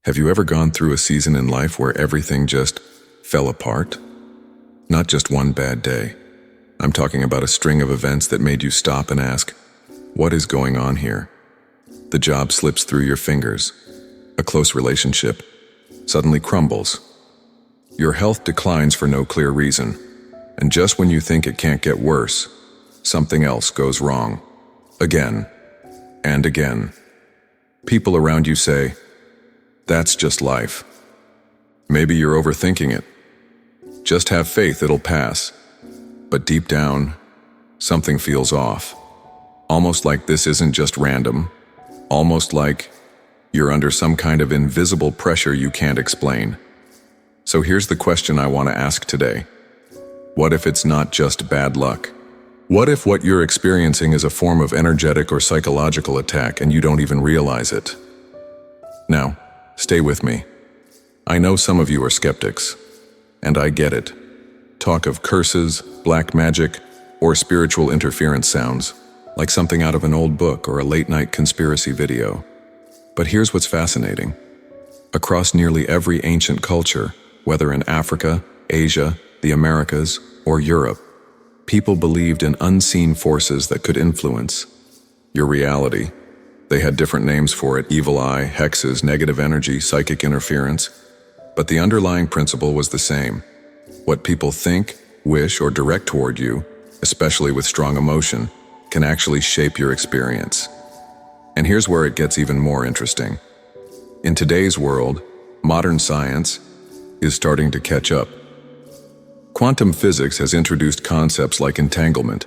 Have you ever gone through a season in life where everything just fell apart? Not just one bad day. I'm talking about a string of events that made you stop and ask, what is going on here? The job slips through your fingers. A close relationship suddenly crumbles. Your health declines for no clear reason. And just when you think it can't get worse, something else goes wrong. Again and again. People around you say, that's just life. Maybe you're overthinking it. Just have faith it'll pass. But deep down, something feels off. Almost like this isn't just random. Almost like you're under some kind of invisible pressure you can't explain. So here's the question I want to ask today. What if it's not just bad luck? What if what you're experiencing is a form of energetic or psychological attack and you don't even realize it? Now, stay with me. I know some of you are skeptics, and I get it. Talk of curses, black magic, or spiritual interference sounds like something out of an old book or a late-night conspiracy video. But here's what's fascinating. Across nearly every ancient culture, whether in Africa, Asia, the Americas, or Europe, people believed in unseen forces that could influence your reality. They had different names for it: evil eye, hexes, negative energy, psychic interference. But the underlying principle was the same. What people think, wish, or direct toward you, especially with strong emotion, can actually shape your experience. And here's where it gets even more interesting. In today's world, modern science is starting to catch up. Quantum physics has introduced concepts like entanglement,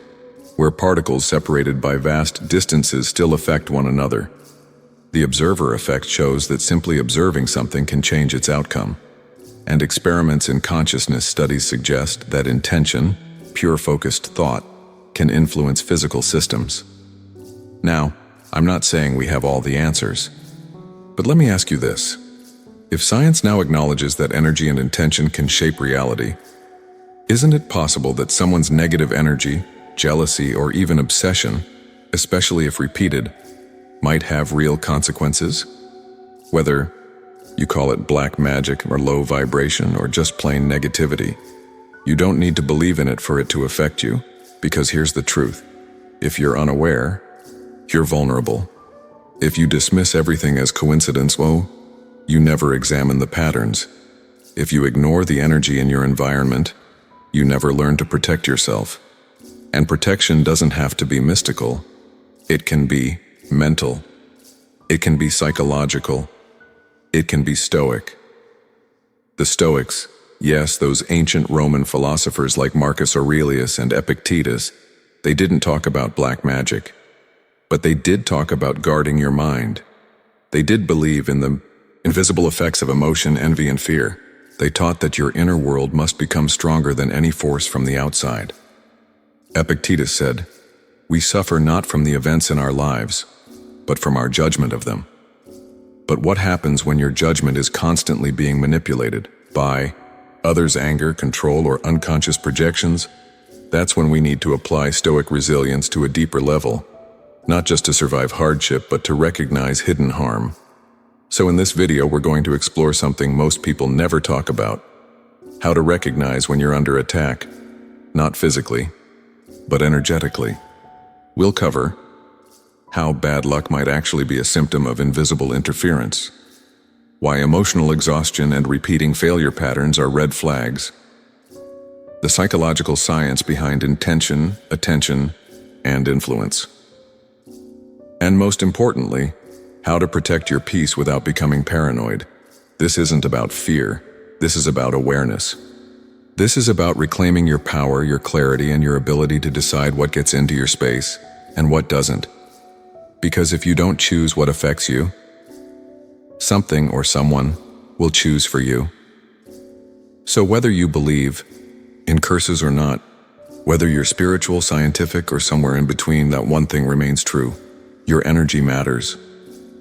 where particles separated by vast distances still affect one another. The observer effect shows that simply observing something can change its outcome. And experiments in consciousness studies suggest that intention, pure focused thought, can influence physical systems. Now, I'm not saying we have all the answers. But let me ask you this. If science now acknowledges that energy and intention can shape reality, isn't it possible that someone's negative energy, jealousy, or even obsession, especially if repeated, might have real consequences? Whether you call it black magic or low vibration or just plain negativity, you don't need to believe in it for it to affect you, because here's the truth. If you're unaware, you're vulnerable. If you dismiss everything as coincidence, well, you never examine the patterns. If you ignore the energy in your environment, you never learn to protect yourself. And protection doesn't have to be mystical. It can be mental. It can be psychological. It can be stoic. The Stoics, yes, those ancient Roman philosophers like Marcus Aurelius and Epictetus, they didn't talk about black magic. But they did talk about guarding your mind. They did believe in the invisible effects of emotion, envy, and fear. They taught that your inner world must become stronger than any force from the outside. Epictetus said, "We suffer not from the events in our lives, but from our judgment of them." But what happens when your judgment is constantly being manipulated by others' anger, control, or unconscious projections? That's when we need to apply Stoic resilience to a deeper level, not just to survive hardship, but to recognize hidden harm. So in this video, we're going to explore something most people never talk about: how to recognize when you're under attack, not physically, but energetically. We'll cover how bad luck might actually be a symptom of invisible interference, why emotional exhaustion and repeating failure patterns are red flags, the psychological science behind intention, attention, and influence, and most importantly, how to protect your peace without becoming paranoid. This isn't about fear. This is about awareness. This is about reclaiming your power, your clarity, and your ability to decide what gets into your space and what doesn't. Because if you don't choose what affects you, something or someone will choose for you. So whether you believe in curses or not, whether you're spiritual, scientific, or somewhere in between, that one thing remains true: your energy matters.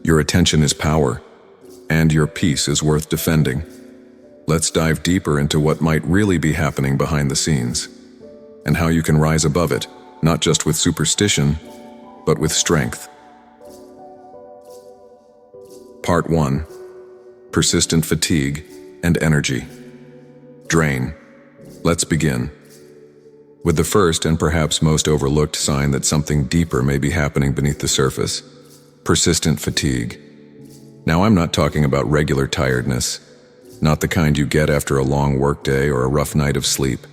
Your attention is power, and your peace is worth defending. Let's dive deeper into what might really be happening behind the scenes, and how you can rise above it, not just with superstition, but with strength. Part 1. persistent fatigue, and energy. Drain. Let's begin with the first and perhaps most overlooked sign that something deeper may be happening beneath the surface: persistent fatigue. Now, I'm not talking about regular tiredness, not the kind you get after a long workday or a rough night of sleep.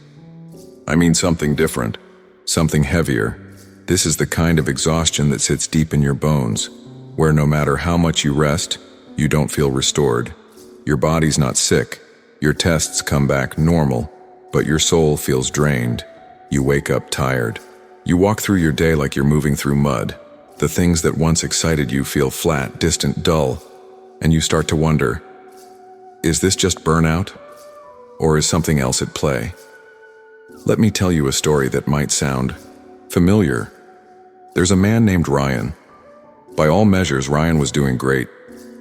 I mean something different, something heavier. This is the kind of exhaustion that sits deep in your bones, where no matter how much you rest, you don't feel restored. Your body's not sick, your tests come back normal, but your soul feels drained. You wake up tired. You walk through your day like you're moving through mud. The things that once excited you feel flat, distant, dull, and you start to wonder, is this just burnout? Or is something else at play? Let me tell you a story that might sound familiar. There's a man named Ryan. By all measures, Ryan was doing great.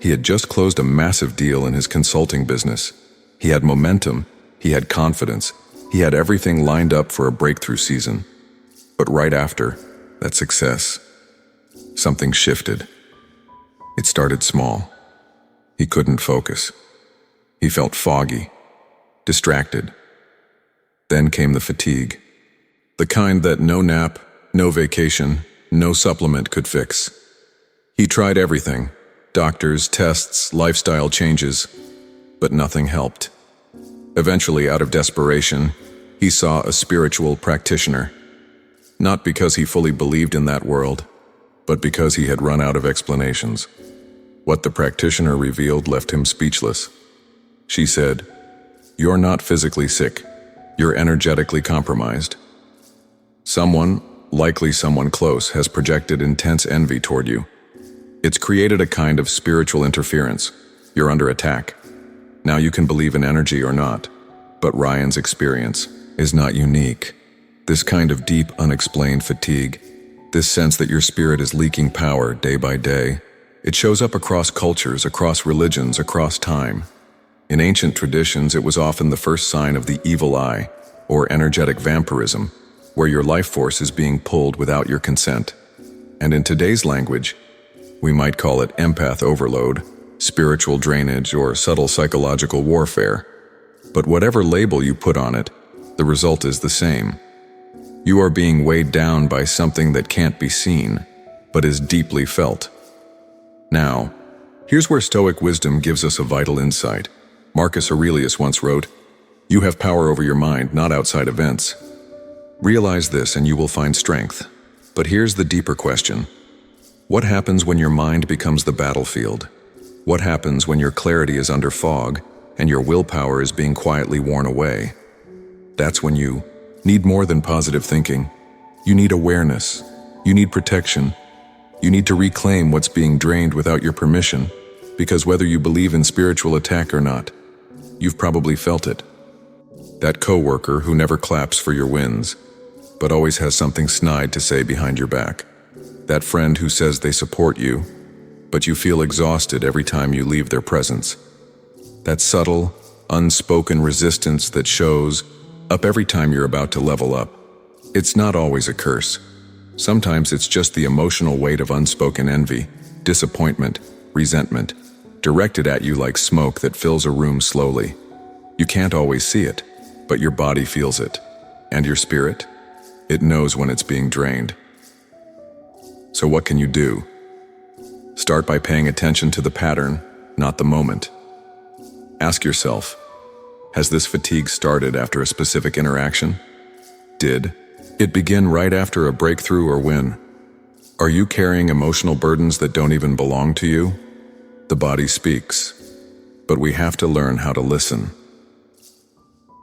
He had just closed a massive deal in his consulting business. He had momentum, he had confidence, he had everything lined up for a breakthrough season. But right after that success, something shifted. It started small. He couldn't focus. He felt foggy, distracted. Then came the fatigue. The kind that no nap, no vacation, no supplement could fix. He tried everything: doctors, tests, lifestyle changes, but nothing helped. Eventually, out of desperation, he saw a spiritual practitioner. Not because he fully believed in that world, but because he had run out of explanations. What the practitioner revealed left him speechless. She said, "You're not physically sick. You're energetically compromised. Someone, likely someone close, has projected intense envy toward you. It's created a kind of spiritual interference. You're under attack. Now you can believe in energy or not, but Ryan's experience is not unique. This kind of deep, unexplained fatigue, this sense that your spirit is leaking power day by day, it shows up across cultures, across religions, across time. In ancient traditions, it was often the first sign of the evil eye, or energetic vampirism, where your life force is being pulled without your consent. And in today's language, we might call it empath overload, spiritual drainage, or subtle psychological warfare. But whatever label you put on it, the result is the same. You are being weighed down by something that can't be seen, but is deeply felt. Now, here's where Stoic wisdom gives us a vital insight. Marcus Aurelius once wrote, "You have power over your mind, not outside events." Realize this and you will find strength. But here's the deeper question. What happens when your mind becomes the battlefield? What happens when your clarity is under fog and your willpower is being quietly worn away? That's when you need more than positive thinking. You need awareness. You need protection. You need to reclaim what's being drained without your permission, because whether you believe in spiritual attack or not, you've probably felt it. That coworker who never claps for your wins, but always has something snide to say behind your back. That friend who says they support you, but you feel exhausted every time you leave their presence. That subtle, unspoken resistance that shows up every time you're about to level up. It's not always a curse. Sometimes it's just the emotional weight of unspoken envy, disappointment, resentment, directed at you like smoke that fills a room slowly. You can't always see it, but your body feels it. And your spirit? It knows when it's being drained. So what can you do? Start by paying attention to the pattern, not the moment. Ask yourself, has this fatigue started after a specific interaction? Did it begin right after a breakthrough or win? Are you carrying emotional burdens that don't even belong to you? The body speaks, but we have to learn how to listen.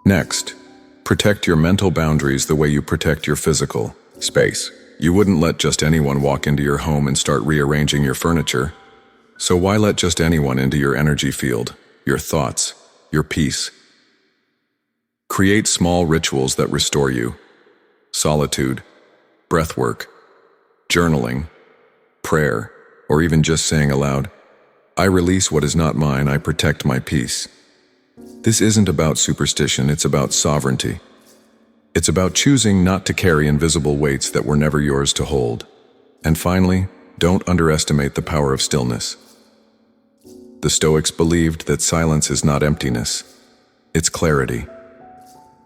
Next, protect your mental boundaries the way you protect your physical space. You wouldn't let just anyone walk into your home and start rearranging your furniture. So why let just anyone into your energy field, your thoughts, your peace? Create small rituals that restore you. Solitude, breathwork, journaling, prayer, or even just saying aloud, "I release what is not mine, I protect my peace." This isn't about superstition, it's about sovereignty. It's about choosing not to carry invisible weights that were never yours to hold. And finally, don't underestimate the power of stillness. The Stoics believed that silence is not emptiness, it's clarity.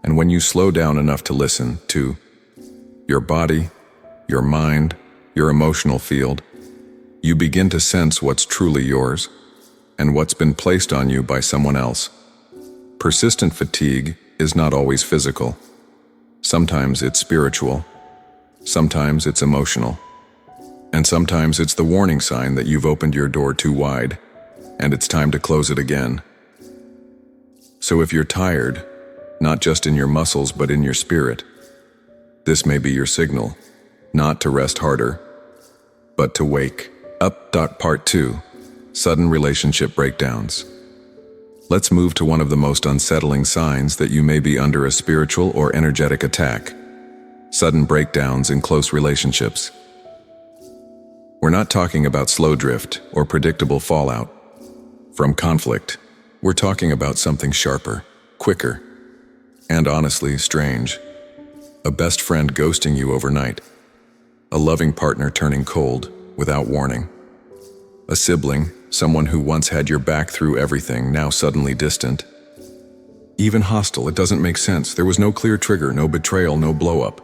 And when you slow down enough to listen to your body, your mind, your emotional field, you begin to sense what's truly yours and what's been placed on you by someone else. Persistent fatigue is not always physical. Sometimes it's spiritual, sometimes it's emotional, and sometimes it's the warning sign that you've opened your door too wide and it's time to close it again. So if you're tired, not just in your muscles but in your spirit, this may be your signal, not to rest harder, but to wake up. Part 2. Sudden relationship breakdowns. Let's move to one of the most unsettling signs that you may be under a spiritual or energetic attack: sudden breakdowns in close relationships. We're not talking about slow drift or predictable fallout from conflict. We're talking about something sharper, quicker, and honestly strange. A best friend ghosting you overnight. A loving partner turning cold without warning. A sibling, someone who once had your back through everything, now suddenly distant. Even hostile, it doesn't make sense. There was no clear trigger, no betrayal, no blow-up.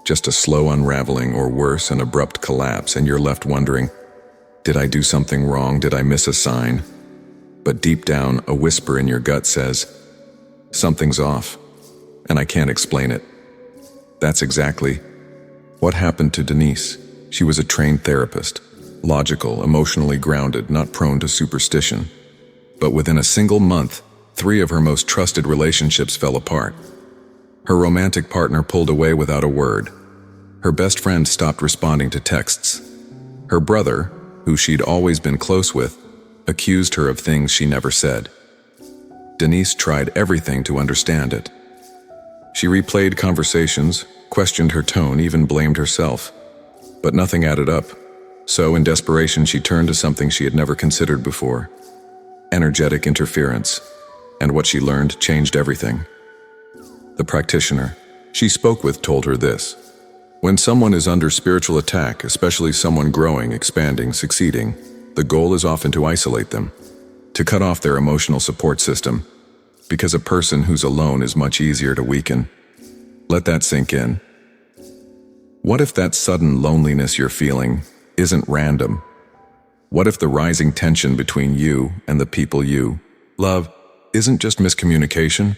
Just a slow unraveling, or worse, an abrupt collapse, and you're left wondering, did I do something wrong? Did I miss a sign? But deep down, a whisper in your gut says, something's off, and I can't explain it. That's exactly what happened to Denise. She was a trained therapist, logical, emotionally grounded, not prone to superstition. But within a single month, 3 of her most trusted relationships fell apart. Her romantic partner pulled away without a word. Her best friend stopped responding to texts. Her brother, who she'd always been close with, accused her of things she never said. Denise tried everything to understand it. She replayed conversations, questioned her tone, even blamed herself. But nothing added up. So, in desperation, she turned to something she had never considered before: energetic interference. And what she learned changed everything. The practitioner she spoke with told her this: when someone is under spiritual attack, especially someone growing, expanding, succeeding, the goal is often to isolate them, to cut off their emotional support system, because a person who's alone is much easier to weaken. Let that sink in. What if that sudden loneliness you're feeling isn't random? What if the rising tension between you and the people you love isn't just miscommunication?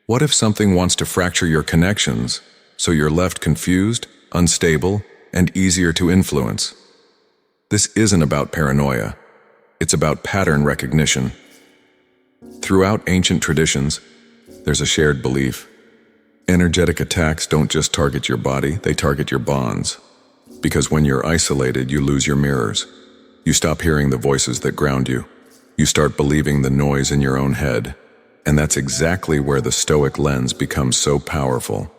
What if something wants to fracture your connections so you're left confused, unstable, and easier to influence? This isn't about paranoia. It's about pattern recognition. Throughout ancient traditions, there's a shared belief. Energetic attacks don't just target your body, they target your bonds. Because when you're isolated, you lose your mirrors. You stop hearing the voices that ground you. You start believing the noise in your own head. And that's exactly where the Stoic lens becomes so powerful.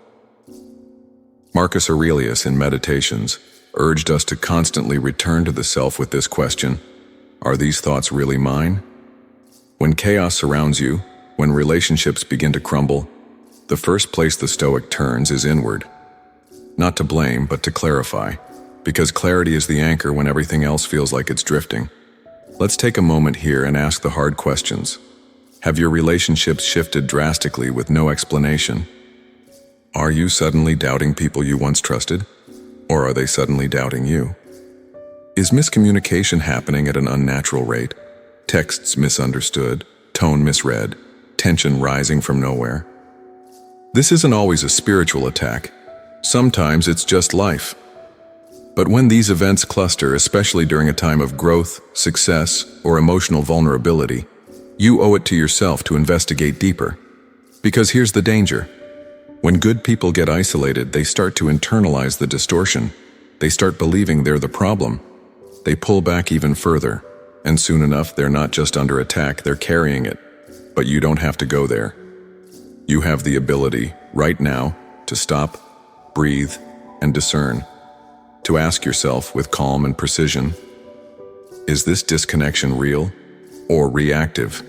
Marcus Aurelius, in Meditations, urged us to constantly return to the self with this question: are these thoughts really mine? When chaos surrounds you, when relationships begin to crumble, the first place the Stoic turns is inward. Not to blame, but to clarify, because clarity is the anchor when everything else feels like it's drifting. Let's take a moment here and ask the hard questions. Have your relationships shifted drastically with no explanation? Are you suddenly doubting people you once trusted? Or are they suddenly doubting you? Is miscommunication happening at an unnatural rate? Texts misunderstood, tone misread, tension rising from nowhere? This isn't always a spiritual attack. Sometimes it's just life. But when these events cluster, especially during a time of growth, success, or emotional vulnerability, you owe it to yourself to investigate deeper. Because here's the danger. When good people get isolated, they start to internalize the distortion. They start believing they're the problem. They pull back even further, and soon enough, they're not just under attack, they're carrying it. But you don't have to go there. You have the ability, right now, to stop, breathe, and discern. To ask yourself with calm and precision, is this disconnection real or reactive?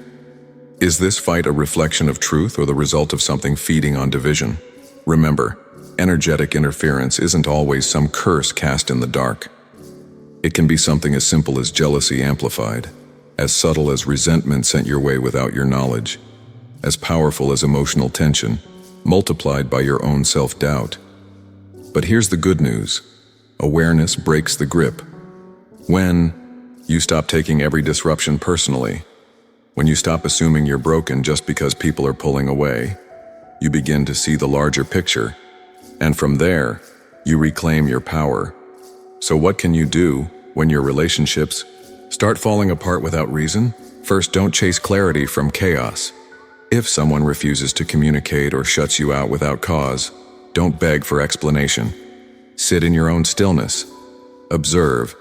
Is this fight a reflection of truth or the result of something feeding on division? Remember, energetic interference isn't always some curse cast in the dark. It can be something as simple as jealousy amplified, as subtle as resentment sent your way witut your knowledge, as powerful as emotional tension, multiplied by your own self-doubt. But here's the good news. Awareness breaks the grip. When you stop taking every disruption personally, when you stop assuming you're broken just because people are pulling away, you begin to see the larger picture, and from there, you reclaim your power. So what can you do when your relationships start falling apart without reason? First, don't chase clarity from chaos. If someone refuses to communicate or shuts you out without cause, don't beg for explanation. Sit in your own stillness. Observe.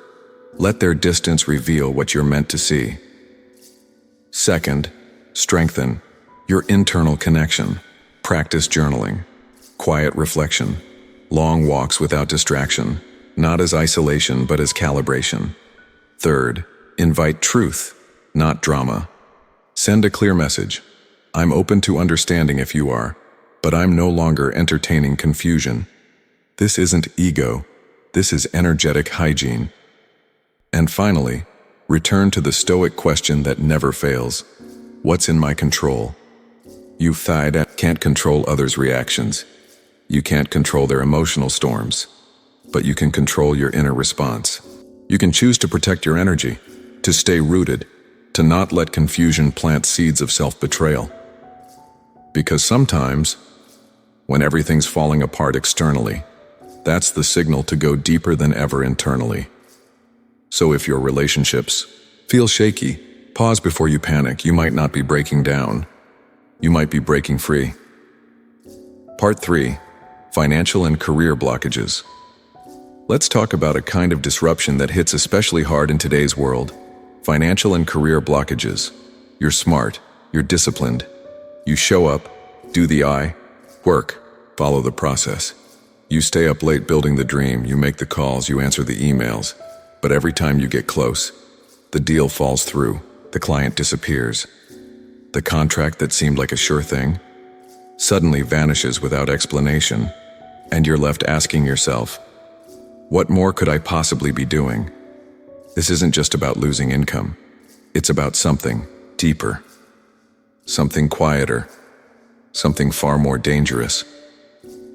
Let their distance reveal what you're meant to see. Second, strengthen your internal connection. Practice journaling, quiet reflection, long walks without distraction, not as isolation but as calibration. Third, invite truth, not drama. Send a clear message. I'm open to understanding if you are, but I'm no longer entertaining confusion. This isn't ego. This is energetic hygiene. And finally, return to the Stoic question that never fails. What's in my control? You can't control others' reactions. You can't control their emotional storms, but you can control your inner response. You can choose to protect your energy, to stay rooted, to not let confusion plant seeds of self-betrayal. Because sometimes, when everything's falling apart externally, that's the signal to go deeper than ever internally. So if your relationships feel shaky, pause before you panic. You might not be breaking down. You might be breaking free. Part 3. Financial and career blockages. Let's talk about a kind of disruption that hits especially hard in today's world. Financial and career blockages. You're smart. You're disciplined. You show up, do the work, follow the process. You stay up late building the dream. You make the calls. You answer the emails. But every time you get close, the deal falls through. The client disappears. The contract that seemed like a sure thing suddenly vanishes without explanation, and you're left asking yourself, what more could I possibly be doing? This isn't just about losing income. It's about something deeper, something quieter, something far more dangerous.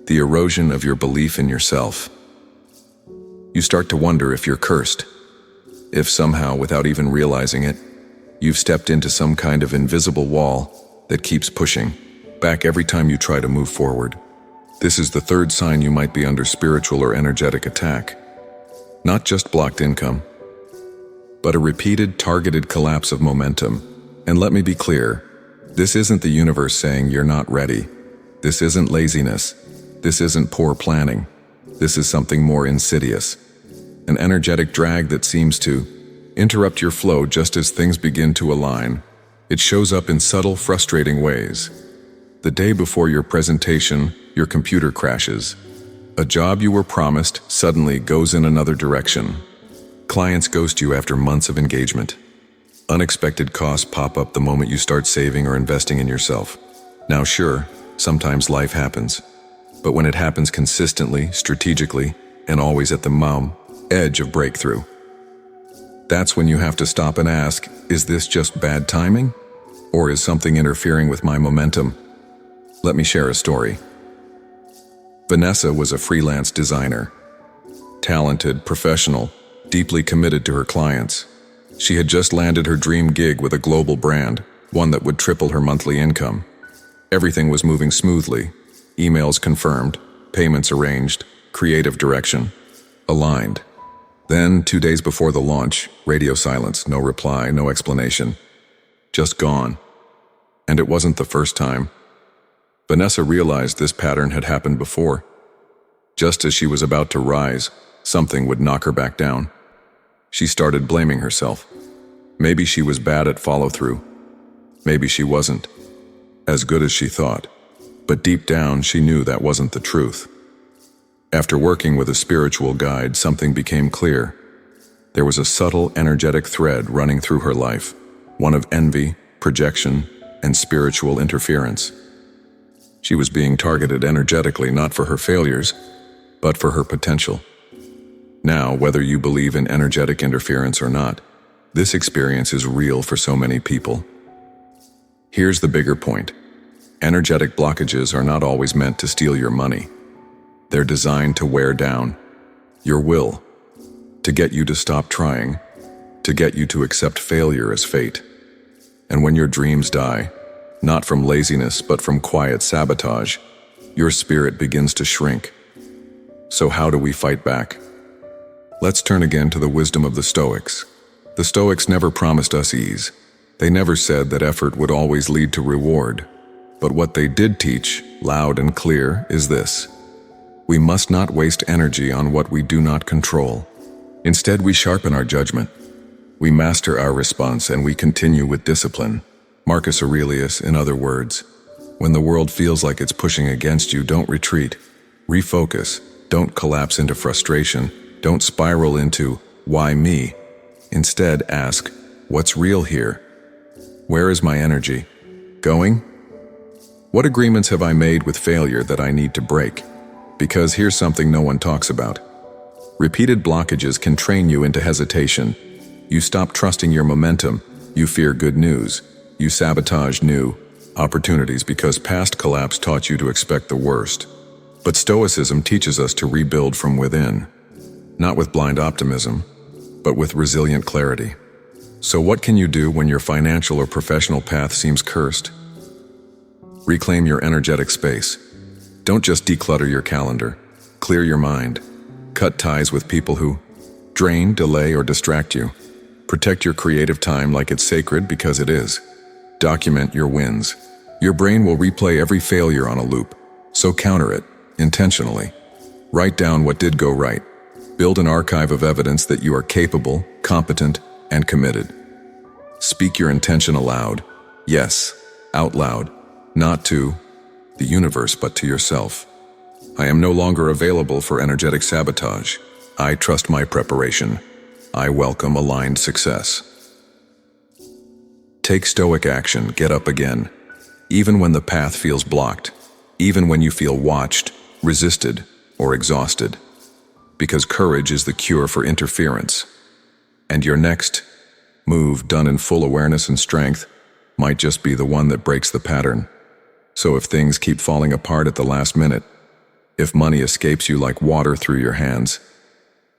The erosion of your belief in yourself. You start to wonder if you're cursed, if somehow, without even realizing it, you've stepped into some kind of invisible wall that keeps pushing back every time you try to move forward. This is the third sign you might be under spiritual or energetic attack. Not just blocked income, but a repeated, targeted collapse of momentum. And let me be clear, this isn't the universe saying you're not ready. This isn't laziness. This isn't poor planning. This is something more insidious. An energetic drag that seems to interrupt your flow just as things begin to align. It shows up in subtle, frustrating ways. The day before your presentation, your computer crashes. A job you were promised suddenly goes in another direction. Clients ghost you after months of engagement. Unexpected costs pop up the moment you start saving or investing in yourself. Now sure, sometimes life happens. But when it happens consistently, strategically, and always at the edge of breakthrough, that's when you have to stop and ask, is this just bad timing? Or is something interfering with my momentum? Let me share a story. Vanessa was a freelance designer. Talented, professional, deeply committed to her clients. She had just landed her dream gig with a global brand, one that would triple her monthly income. Everything was moving smoothly. Emails confirmed, payments arranged, creative direction aligned. Then, 2 days before the launch, radio silence, no reply, no explanation. Just gone. And it wasn't the first time. Vanessa realized this pattern had happened before. Just as she was about to rise, something would knock her back down. She started blaming herself. Maybe she was bad at follow-through. Maybe she wasn't as good as she thought. But deep down, she knew that wasn't the truth. After working with a spiritual guide, something became clear. There was a subtle, energetic thread running through her life, one of envy, projection, and spiritual interference. She was being targeted energetically not for her failures, but for her potential. Now, whether you believe in energetic interference or not, This experience is real for so many people. Here's the bigger point. Energetic blockages are not always meant to steal your money. They're designed to wear down your will, to get you to stop trying, to get you to accept failure as fate. And when your dreams die, not from laziness but from quiet sabotage, your spirit begins to shrink. So how do we fight back? Let's turn again to the wisdom of the Stoics. The Stoics never promised us ease. They never said that effort would always lead to reward. But what they did teach, loud and clear, is this: we must not waste energy on what we do not control. Instead, we sharpen our judgment. We master our response and we continue with discipline. Marcus Aurelius, in other words, when the world feels like it's pushing against you, don't retreat. Refocus. Don't collapse into frustration. Don't spiral into, why me? Instead, ask, what's real here? Where is my energy going? What agreements have I made with failure that I need to break? Because here's something no one talks about. Repeated blockages can train you into hesitation. You stop trusting your momentum. You fear good news. You sabotage new opportunities because past collapse taught you to expect the worst. But Stoicism teaches us to rebuild from within, not with blind optimism, but with resilient clarity. So what can you do when your financial or professional path seems cursed? Reclaim your energetic space. Don't just declutter your calendar. Clear your mind. Cut ties with people who drain, delay, or distract you. Protect your creative time like it's sacred because it is. Document your wins. Your brain will replay every failure on a loop, so counter it, intentionally. Write down what did go right. Build an archive of evidence that you are capable, competent, and committed. Speak your intention aloud. Yes, out loud. Not to the universe, but to yourself. I am no longer available for energetic sabotage. I trust my preparation. I welcome aligned success. Take stoic action, get up again. Even when the path feels blocked. Even when you feel watched, resisted, or exhausted. Because courage is the cure for interference. And your next move, done in full awareness and strength, might just be the one that breaks the pattern. So if things keep falling apart at the last minute, if money escapes you like water through your hands,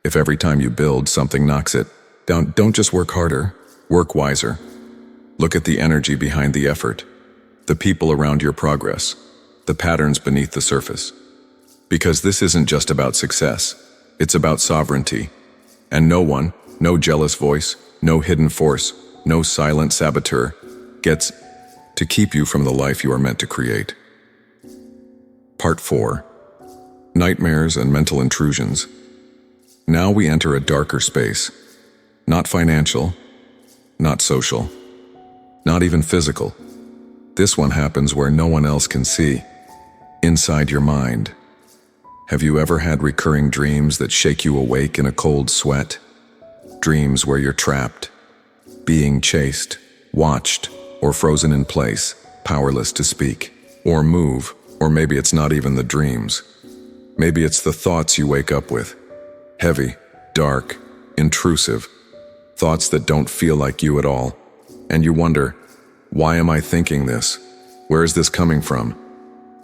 if every time you build, something knocks it down, don't just work harder, work wiser. Look at the energy behind the effort, the people around your progress, the patterns beneath the surface. Because this isn't just about success, it's about sovereignty. And no one, no jealous voice, no hidden force, no silent saboteur gets to keep you from the life you are meant to create. Part 4. Nightmares and mental intrusions. Now we enter a darker space. Not financial, not social, not even physical. This one happens where no one else can see. Inside your mind. Have you ever had recurring dreams that shake you awake in a cold sweat? Dreams where you're trapped, being chased, watched, or frozen in place, powerless to speak, or move, or maybe it's not even the dreams. Maybe it's the thoughts you wake up with. Heavy, dark, intrusive. Thoughts that don't feel like you at all. And you wonder, why am I thinking this? Where is this coming from?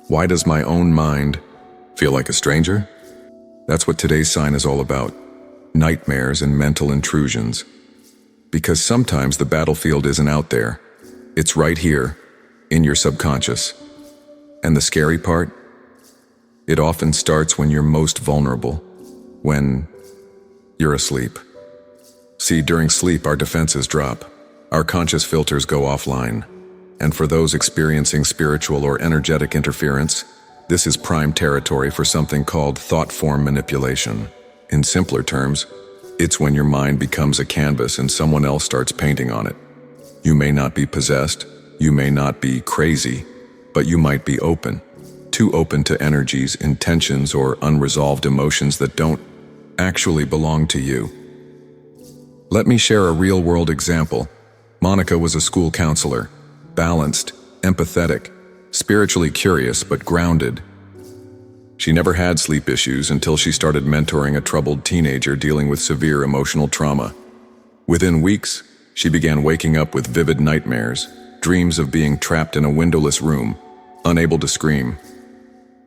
Why does my own mind feel like a stranger? That's what today's sign is all about. Nightmares and mental intrusions. Because sometimes the battlefield isn't out there. It's right here, in your subconscious. And the scary part? It often starts when you're most vulnerable, when you're asleep. See, during sleep, our defenses drop. Our conscious filters go offline. And for those experiencing spiritual or energetic interference, this is prime territory for something called thought form manipulation. In simpler terms, it's when your mind becomes a canvas and someone else starts painting on it. You may not be possessed, you may not be crazy, but you might be open. Too open to energies, intentions, or unresolved emotions that don't actually belong to you. Let me share a real-world example. Monica was a school counselor, balanced, empathetic, spiritually curious but grounded. She never had sleep issues until she started mentoring a troubled teenager dealing with severe emotional trauma. Within weeks, She began waking up with vivid nightmares, dreams of being trapped in a windowless room, unable to scream.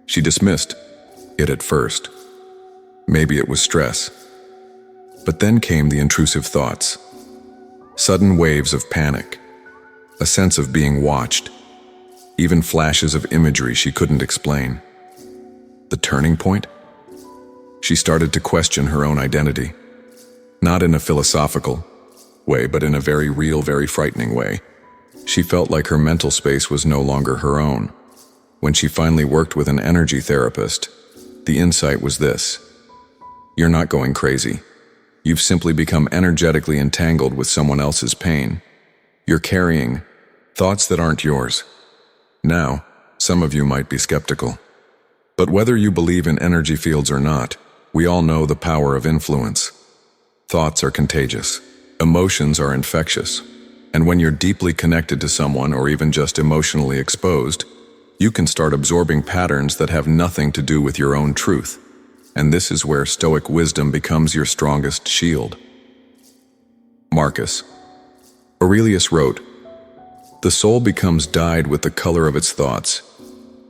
She dismissed it at first. Maybe it was stress. But then came the intrusive thoughts. Sudden waves of panic, a sense of being watched, even flashes of imagery she couldn't explain. The turning point? She started to question her own identity. Not in a philosophical way, but in a very real, very frightening way. She felt like her mental space was no longer her own. When she finally worked with an energy therapist, the insight was this: you're not going crazy. You've simply become energetically entangled with someone else's pain. You're carrying thoughts that aren't yours. Now, some of you might be skeptical. But whether you believe in energy fields or not, we all know the power of influence. Thoughts are contagious. Emotions are infectious. And when you're deeply connected to someone or even just emotionally exposed, you can start absorbing patterns that have nothing to do with your own truth. And this is where Stoic wisdom becomes your strongest shield. Marcus Aurelius wrote, "The soul becomes dyed with the color of its thoughts."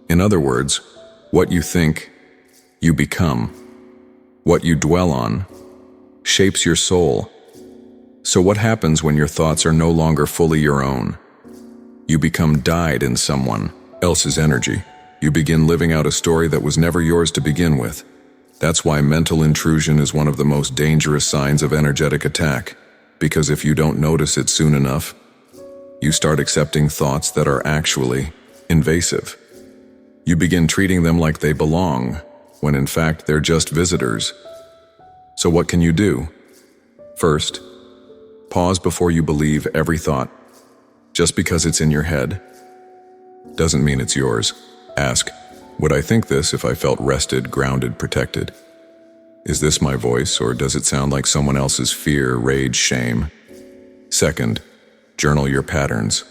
In other words, what you think, you become. What you dwell on shapes your soul. So what happens when your thoughts are no longer fully your own? You become dyed in someone else's energy. You begin living out a story that was never yours to begin with. That's why mental intrusion is one of the most dangerous signs of energetic attack, because if you don't notice it soon enough, you start accepting thoughts that are actually invasive. You begin treating them like they belong, when in fact they're just visitors. So what can you do? First, pause before you believe every thought. Just because it's in your head doesn't mean it's yours. Ask, would I think this if I felt rested, grounded, protected? Is this my voice, or does it sound like someone else's fear, rage, shame? Second, journal your patterns.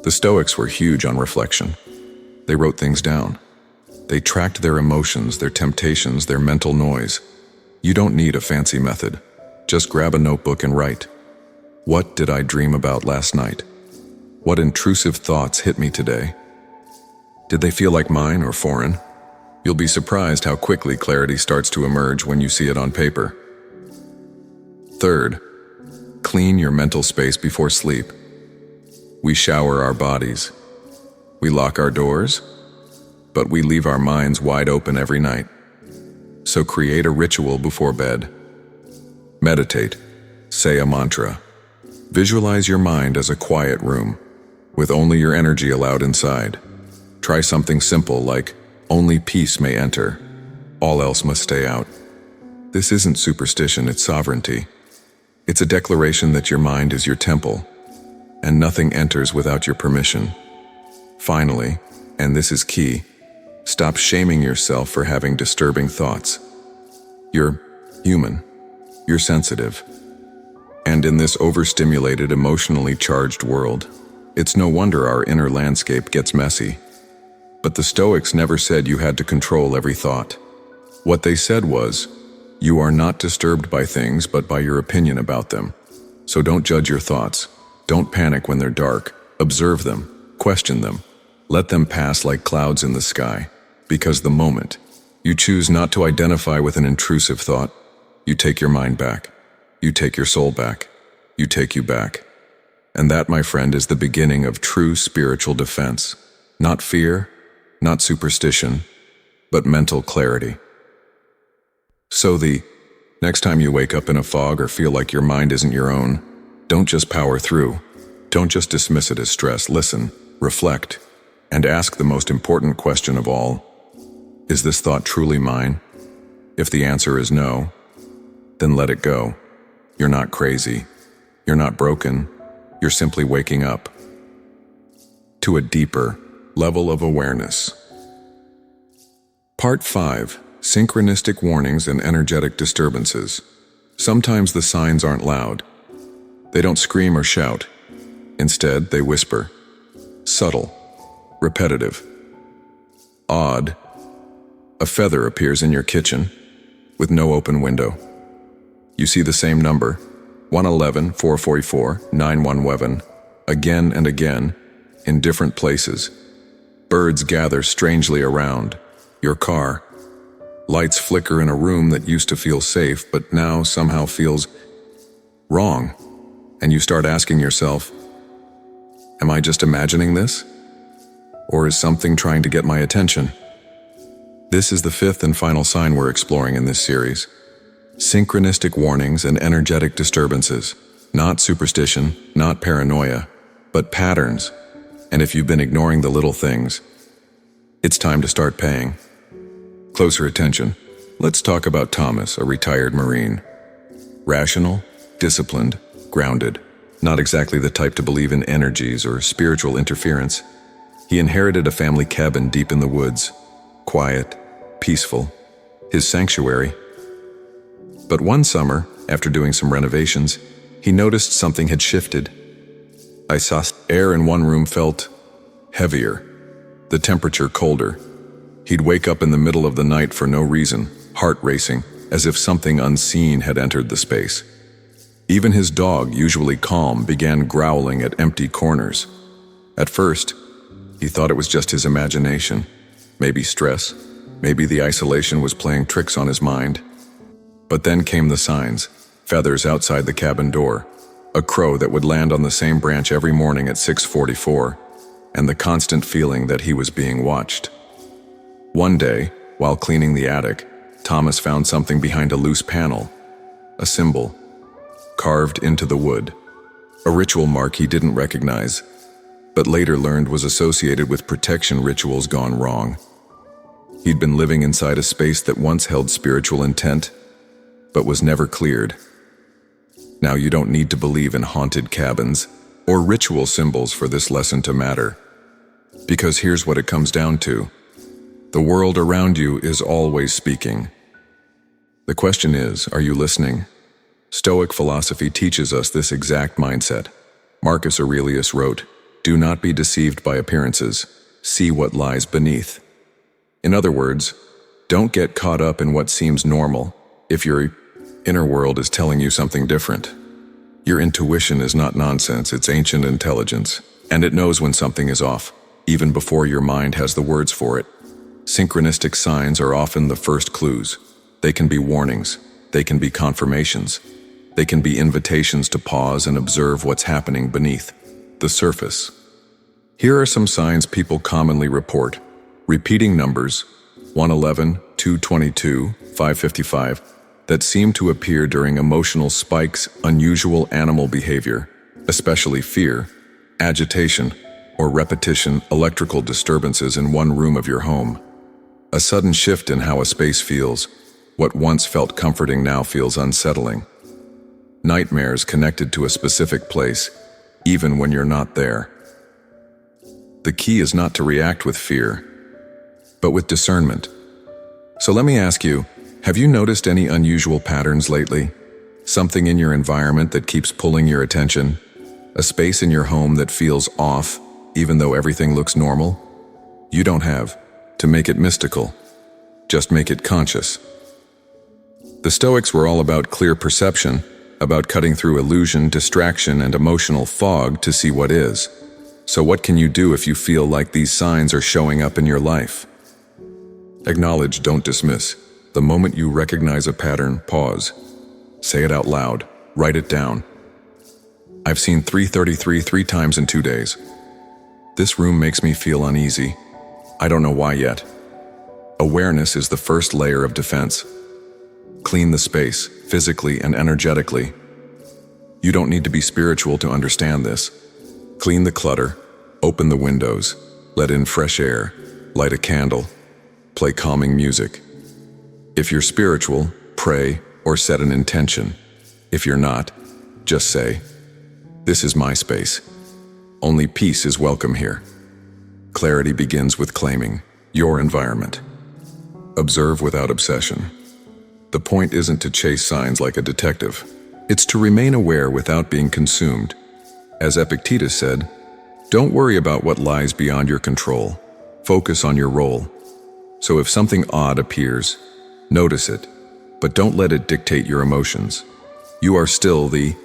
The Stoics were huge on reflection. They wrote things down. They tracked their emotions, their temptations, their mental noise. You don't need a fancy method. Just grab a notebook and write. What did I dream about last night? What intrusive thoughts hit me today? Did they feel like mine or foreign? You'll be surprised how quickly clarity starts to emerge when you see it on paper. Third, clean your mental space before sleep. We shower our bodies. We lock our doors, but we leave our minds wide open every night. So create a ritual before bed. Meditate. Say a mantra. Visualize your mind as a quiet room, with only your energy allowed inside. Try something simple like, only peace may enter. All else must stay out. This isn't superstition, it's sovereignty. It's a declaration that your mind is your temple, and nothing enters without your permission. Finally, and this is key, stop shaming yourself for having disturbing thoughts. You're human. You're sensitive. And in this overstimulated, emotionally charged world, it's no wonder our inner landscape gets messy. But the Stoics never said you had to control every thought. What they said was, you are not disturbed by things but by your opinion about them. So don't judge your thoughts. Don't panic when they're dark. Observe them. Question them. Let them pass like clouds in the sky. Because the moment you choose not to identify with an intrusive thought, you take your mind back. You take your soul back. You take you back. And that, my friend, is the beginning of true spiritual defense. Not fear, not superstition, but mental clarity. So the next time you wake up in a fog or feel like your mind isn't your own, don't just power through. Don't just dismiss it as stress. Listen, reflect, and ask the most important question of all. Is this thought truly mine? If the answer is no, then let it go. You're not crazy. You're not broken. You're simply waking up to a deeper level of awareness. Part 5. Synchronistic warnings and energetic disturbances. Sometimes the signs aren't loud. They don't scream or shout. Instead, they whisper. Subtle. Repetitive. Odd. A feather appears in your kitchen with no open window. You see the same number, 111, 444, 911, again and again, in different places. Birds gather strangely around. Your car. Lights flicker in a room that used to feel safe, but now somehow feels wrong. And you start asking yourself, am I just imagining this? Or is something trying to get my attention? This is the fifth and final sign we're exploring in this series. Synchronistic warnings and energetic disturbances. Not superstition, not paranoia, but patterns. And if you've been ignoring the little things, it's time to start paying closer attention. Let's talk about Thomas, a retired Marine. Rational, disciplined, grounded. Not exactly the type to believe in energies or spiritual interference. He inherited a family cabin deep in the woods. Quiet, peaceful, his sanctuary. But one summer, after doing some renovations, he noticed something had shifted. I saw air in one room felt heavier, the temperature colder. He'd wake up in the middle of the night for no reason, heart racing, as if something unseen had entered the space. Even his dog, usually calm, began growling at empty corners. At first, he thought it was just his imagination, maybe stress, maybe the isolation was playing tricks on his mind. But then came the signs, feathers outside the cabin door, a crow that would land on the same branch every morning at 6:44, and the constant feeling that he was being watched. One day, while cleaning the attic, Thomas found something behind a loose panel, a symbol, carved into the wood, a ritual mark he didn't recognize, but later learned was associated with protection rituals gone wrong. He'd been living inside a space that once held spiritual intent, but was never cleared. Now you don't need to believe in haunted cabins or ritual symbols for this lesson to matter. Because here's what it comes down to. The world around you is always speaking. The question is, are you listening? Stoic philosophy teaches us this exact mindset. Marcus Aurelius wrote, "Do not be deceived by appearances. See what lies beneath." In other words, don't get caught up in what seems normal if your inner world is telling you something different. Your intuition is not nonsense, it's ancient intelligence, and it knows when something is off, even before your mind has the words for it. Synchronistic signs are often the first clues. They can be warnings, they can be confirmations, they can be invitations to pause and observe what's happening beneath the surface. Here are some signs people commonly report. Repeating numbers, 111, 222, 555, that seem to appear during emotional spikes, unusual animal behavior, especially fear, agitation, or repetition, electrical disturbances in one room of your home. A sudden shift in how a space feels. What once felt comforting now feels unsettling. Nightmares connected to a specific place, even when you're not there. The key is not to react with fear, but with discernment. So let me ask you, have you noticed any unusual patterns lately? Something in your environment that keeps pulling your attention? A space in your home that feels off, even though everything looks normal? You don't have to make it mystical. Just make it conscious. The Stoics were all about clear perception, about cutting through illusion, distraction, and emotional fog to see what is. So what can you do if you feel like these signs are showing up in your life? Acknowledge, don't dismiss. The moment you recognize a pattern, pause. Say it out loud. Write it down. I've seen 333 3 times in 2 days. This room makes me feel uneasy. I don't know why yet. Awareness is the first layer of defense. Clean the space, physically and energetically. You don't need to be spiritual to understand this. Clean the clutter, open the windows, let in fresh air, light a candle, play calming music. If you're spiritual, pray or set an intention. If you're not, just say, "This is my space. Only peace is welcome here." Clarity begins with claiming your environment. Observe without obsession. The point isn't to chase signs like a detective. It's to remain aware without being consumed. As Epictetus said, don't worry about what lies beyond your control. Focus on your role. So if something odd appears, notice it, but don't let it dictate your emotions. You are still the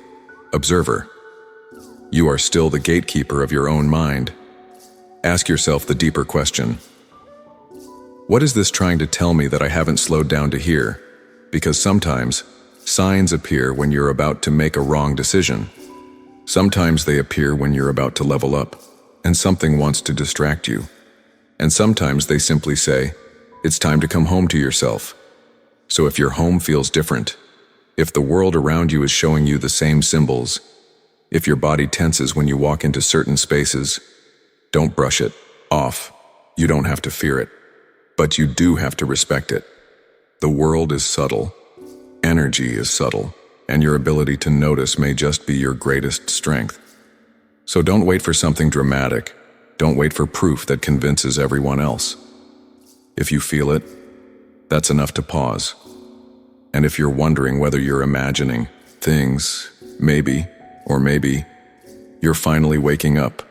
observer. You are still the gatekeeper of your own mind. Ask yourself the deeper question. What is this trying to tell me that I haven't slowed down to hear? Because sometimes, signs appear when you're about to make a wrong decision. Sometimes they appear when you're about to level up, and something wants to distract you. And sometimes they simply say, it's time to come home to yourself. So if your home feels different, if the world around you is showing you the same symbols, if your body tenses when you walk into certain spaces, don't brush it off. You don't have to fear it, but you do have to respect it. The world is subtle, energy is subtle, and your ability to notice may just be your greatest strength. So don't wait for something dramatic. Don't wait for proof that convinces everyone else. If you feel it, that's enough to pause. And if you're wondering whether you're imagining things, maybe, you're finally waking up.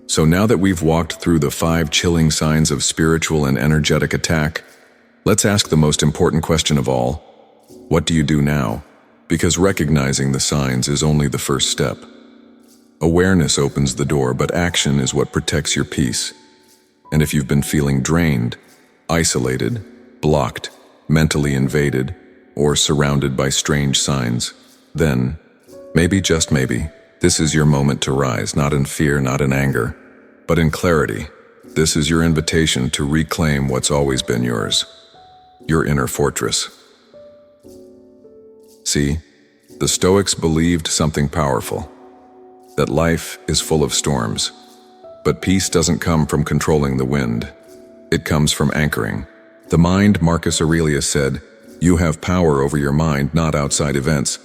So now that we've walked through the 5 chilling signs of spiritual and energetic attack, let's ask the most important question of all. What do you do now? Because recognizing the signs is only the first step. Awareness opens the door, but action is what protects your peace. And if you've been feeling drained, isolated, blocked, mentally invaded, or surrounded by strange signs, then, maybe, just maybe, this is your moment to rise, not in fear, not in anger, but in clarity. This is your invitation to reclaim what's always been yours, your inner fortress. See, the Stoics believed something powerful, that life is full of storms, but peace doesn't come from controlling the wind. It comes from anchoring. The mind, Marcus Aurelius said, you have power over your mind, not outside events.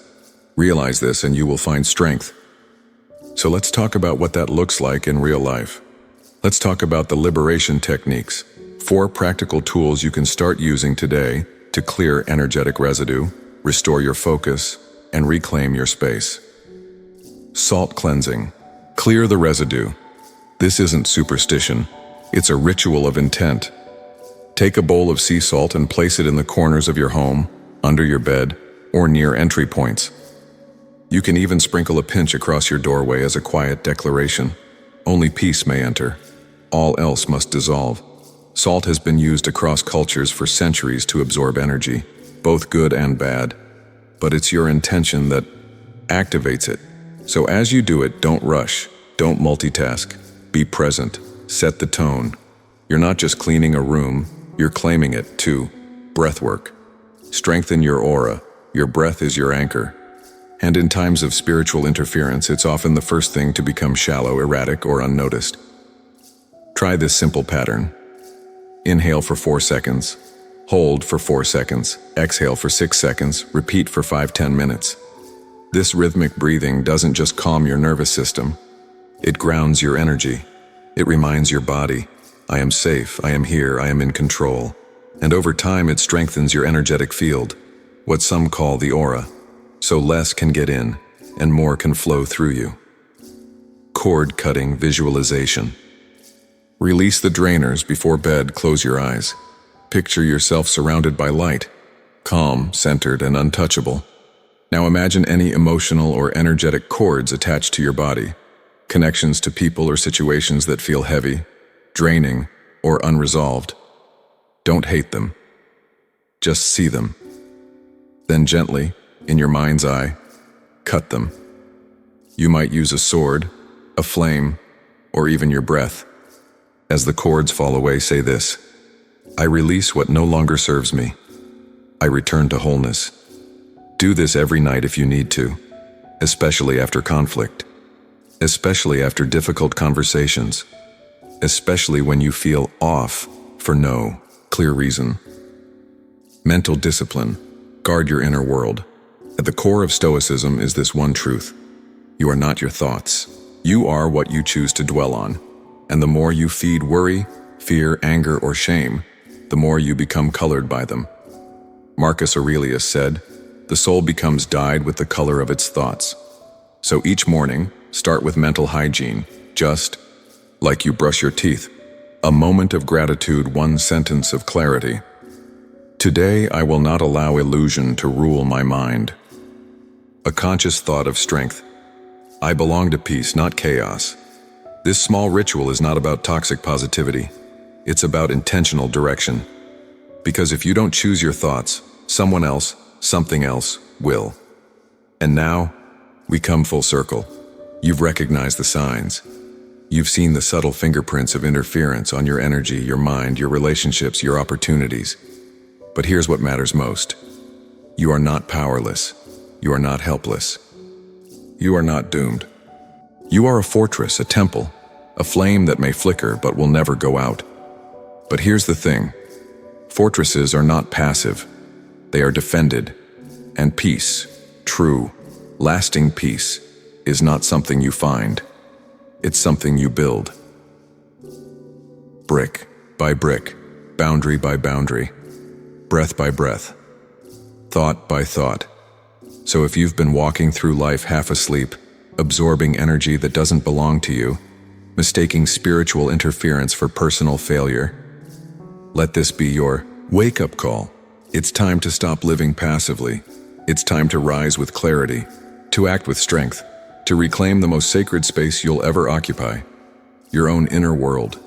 Realize this and you will find strength. So let's talk about what that looks like in real life. Let's talk about the liberation techniques, 4 practical tools you can start using today to clear energetic residue, restore your focus, and reclaim your space. Salt cleansing. Clear the residue. This isn't superstition. It's a ritual of intent. Take a bowl of sea salt and place it in the corners of your home, under your bed, or near entry points. You can even sprinkle a pinch across your doorway as a quiet declaration. Only peace may enter. All else must dissolve. Salt has been used across cultures for centuries to absorb energy, both good and bad. But it's your intention that activates it. So as you do it, don't rush, don't multitask. Be present, set the tone. You're not just cleaning a room, you're claiming it too. Breathwork. Strengthen your aura. Your breath is your anchor. And in times of spiritual interference, it's often the first thing to become shallow, erratic, or unnoticed. Try this simple pattern. Inhale for 4 seconds. Hold for 4 seconds. Exhale for 6 seconds. Repeat for 5-10 minutes. This rhythmic breathing doesn't just calm your nervous system. It grounds your energy. It reminds your body, I am safe, I am here, I am in control. And over time, it strengthens your energetic field, what some call the aura. So less can get in, and more can flow through you. Cord-cutting visualization. Release the drainers before bed, close your eyes. Picture yourself surrounded by light, calm, centered, and untouchable. Now imagine any emotional or energetic cords attached to your body, connections to people or situations that feel heavy, draining, or unresolved. Don't hate them. Just see them. Then gently, in your mind's eye, cut them. You might use a sword, a flame, or even your breath. As the cords fall away, say this: I release what no longer serves me. I return to wholeness. Do this every night if you need to, especially after conflict, especially after difficult conversations, especially when you feel off for no clear reason. Mental discipline. Guard your inner world. At the core of Stoicism is this one truth. You are not your thoughts. You are what you choose to dwell on. And the more you feed worry, fear, anger, or shame, the more you become colored by them. Marcus Aurelius said, the soul becomes dyed with the color of its thoughts. So each morning, start with mental hygiene, just like you brush your teeth. A moment of gratitude, one sentence of clarity. Today I will not allow illusion to rule my mind. A conscious thought of strength. I belong to peace, not chaos. This small ritual is not about toxic positivity. It's about intentional direction. Because if you don't choose your thoughts, someone else, something else, will. And now, we come full circle. You've recognized the signs. You've seen the subtle fingerprints of interference on your energy, your mind, your relationships, your opportunities. But here's what matters most. You are not powerless. You are not helpless. You are not doomed. You are a fortress, a temple, a flame that may flicker but will never go out. But here's the thing. Fortresses are not passive. They are defended. And peace, true, lasting peace, is not something you find. It's something you build. Brick by brick, boundary by boundary, breath by breath, thought by thought. So if you've been walking through life half asleep, absorbing energy that doesn't belong to you, mistaking spiritual interference for personal failure, let this be your wake-up call. It's time to stop living passively. It's time to rise with clarity, to act with strength, to reclaim the most sacred space you'll ever occupy, your own inner world.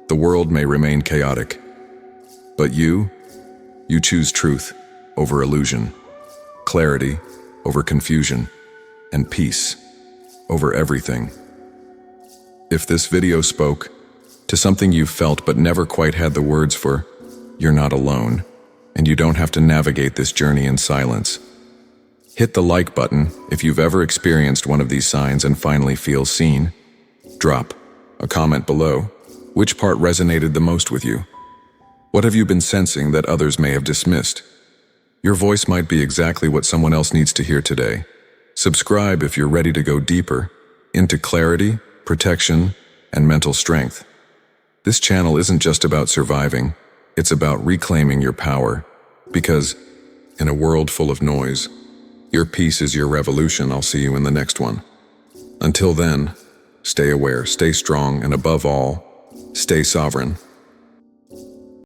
The world may remain chaotic, but you choose truth over illusion, clarity over confusion, and peace over everything. If this video spoke to something you've felt but never quite had the words for, you're not alone, and you don't have to navigate this journey in silence. Hit the like button if you've ever experienced one of these signs and finally feel seen. Drop a comment below. Which part resonated the most with you? What have you been sensing that others may have dismissed? Your voice might be exactly what someone else needs to hear today. Subscribe if you're ready to go deeper into clarity, protection, and mental strength. This channel isn't just about surviving, it's about reclaiming your power. Because in a world full of noise, your peace is your revolution. I'll see you in the next one. Until then, stay aware, stay strong, and above all, stay sovereign.